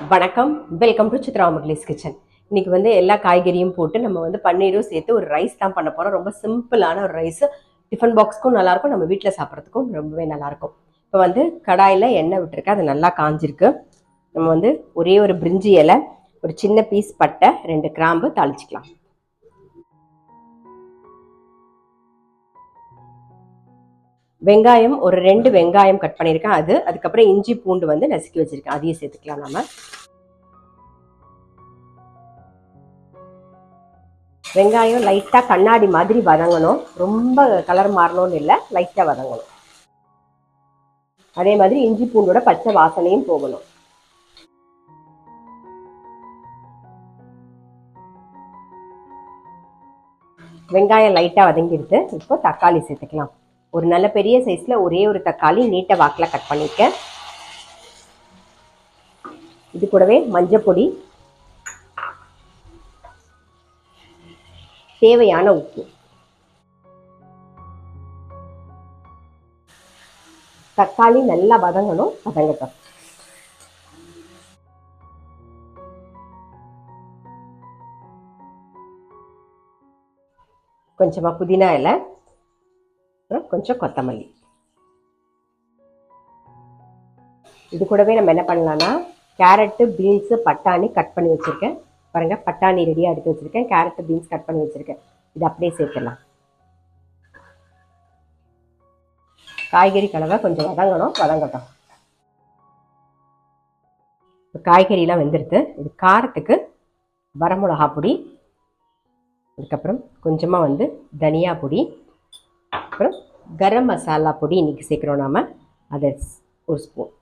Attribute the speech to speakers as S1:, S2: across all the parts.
S1: வணக்கம், welcome to Chitra முட்லிஸ் kitchen. இன்னைக்கு எல்லா காய்கறியும் போட்டு நம்ம பன்னீரும் சேர்த்து ஒரு ரைஸ் தான் பண்ண போகிறோம். ரொம்ப சிம்பிளான ஒரு ரைஸ். டிஃபன் பாக்ஸ்க்கும் நல்லாயிருக்கும், நம்ம வீட்டில் சாப்பிட்றதுக்கும் ரொம்பவே நல்லாயிருக்கும். இப்போ கடாயில் எண்ணெய் விட்டுருக்கேன், அது நல்லா காஞ்சிருக்கு. நம்ம ஒரே ஒரு பிரிஞ்சி இலை, ஒரு சின்ன பீஸ் பட்டை, 2 கிராம்பு தாளிச்சிக்கலாம். வெங்காயம் ஒரு 2 வெங்காயம் கட் பண்ணியிருக்கேன், அதுக்கப்புறம் இஞ்சி பூண்டு நசுக்கி வச்சிருக்கேன், அதையும் சேர்த்துக்கலாம். நம்ம வெங்காயம் லைட்டாக கண்ணாடி மாதிரி வதங்கணும், ரொம்ப கலர் மாறணும்னு இல்லை, லைட்டாக வதங்கணும். அதே மாதிரி இஞ்சி பூண்டோட பச்சை வாசனையும் போகணும். வெங்காயம் லைட்டாக வதங்கிடுது. இப்போ தக்காளி சேர்த்துக்கலாம். ஒரு நல்ல பெரிய சைஸில் ஒரே ஒரு தக்காளி நீட்டை வாக்கில் கட் பண்ணியிருக்கேன். இது கூடவே மஞ்சள் பொடி, தேவையான உப்பு. தக்காளி நல்லா வதங்கணும், வதங்கட்டும். கொஞ்சமா புதினா இலை, கொஞ்சம் கொத்தமல்லி. இது கூடவே நம்ம என்ன பண்ணலாம்னா, கேரட்டு, பீன்ஸு, பட்டாணி கட் பண்ணி வச்சுருக்கேன் பாருங்க. பட்டாணி ரெடியாக எடுத்து வச்சுருக்கேன், கேரட்டு, பீன்ஸ் கட் பண்ணி வச்சுருக்கேன். இது அப்படியே சேர்த்துடலாம். காய்கறி கலவை கொஞ்சம் வதங்கணும், வதங்கட்டும். காய்கறியெலாம் வெந்துடுது. இது காரத்துக்கு வரமிளகா பொடி, அதுக்கப்புறம் கொஞ்சமாக தனியா பொடி, அப்புறம் கரம் மசாலா பொடி இன்றைக்கி சேர்க்குறோம் நாம், அதை ஒரு ஸ்பூன்.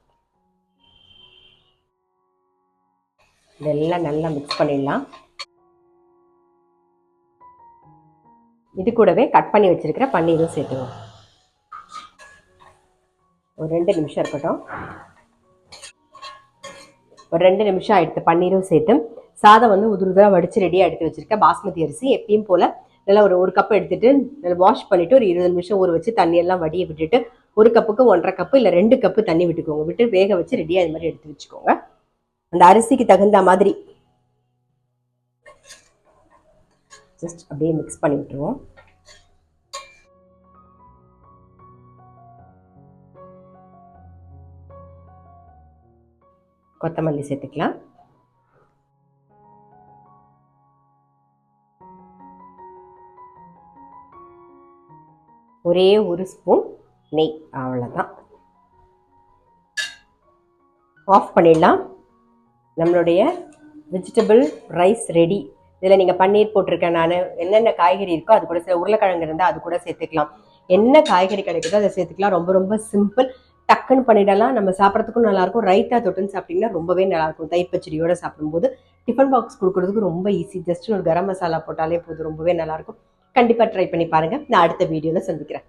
S1: இதெல்லாம் நல்லா மிக்ஸ் பண்ணிடலாம். இது கூடவே கட் பண்ணி வச்சிருக்கிற பன்னீரும் சேர்த்துவோம். ஒரு 2 நிமிஷம் இருக்கட்டும். ஒரு 2 நிமிஷம் ஆயிடுத்து. பன்னீரும் சேர்த்து சாதம் உதுருதாக வடித்து ரெடியாக எடுத்து வச்சுருக்கேன். பாஸ்மதி அரிசி எப்பயும் போல் நல்லா ஒரு கப் எடுத்துகிட்டு நல்லா வாஷ் பண்ணிவிட்டு ஒரு 20 நிமிஷம் ஊற வச்சு தண்ணியெல்லாம் வடியை விட்டுட்டு, ஒரு கப்புக்கு 1.5 கப்பு இல்லை 2 கப்பு தண்ணி விட்டுக்கோங்க. விட்டு வேக வச்சு ரெடியாக இது மாதிரி எடுத்து வச்சுக்கோங்க. அந்த அரிசிக்கு தகுந்த மாதிரி ஜஸ்ட் அப்படியே மிக்ஸ் பண்ணி விட்டுருவோம். கொத்தமல்லி சேர்த்துக்கலாம். ஒரே ஒரு ஸ்பூன் நெய், அவ்வளோதான். ஆஃப் பண்ணிடலாம். நம்மளுடைய வெஜிடபிள் ரைஸ் ரெடி. இதில் நீங்கள் பன்னீர் போட்டிருக்கேன் நான். என்னென்ன காய்கறி இருக்கோ அது கூட, சில உருளைக்கிழங்கு இருந்தால் அது கூட சேர்த்துக்கலாம். என்ன காய்கறி கிடைக்குதோ அதை சேர்த்துக்கலாம். ரொம்ப ரொம்ப சிம்பிள், டக்குன்னு பண்ணிடலாம். நம்ம சாப்பிட்றதுக்கும் நல்லாயிருக்கும். ரைத்தா தொட்டுன்னு சாப்பிட்டிங்கன்னா ரொம்பவே நல்லாயிருக்கும். தயிர் பச்சடியோடு சாப்பிடும்போது டிஃபன் பாக்ஸ் கொடுக்குறதுக்கு ரொம்ப ஈஸி. ஜஸ்ட் ஒரு கரம் மசாலா போட்டாலே போதும், ரொம்பவே நல்லாயிருக்கும். கண்டிப்பாக ட்ரை பண்ணி பாருங்கள். நான் அடுத்த வீடியோவில் சந்திக்கிறேன்.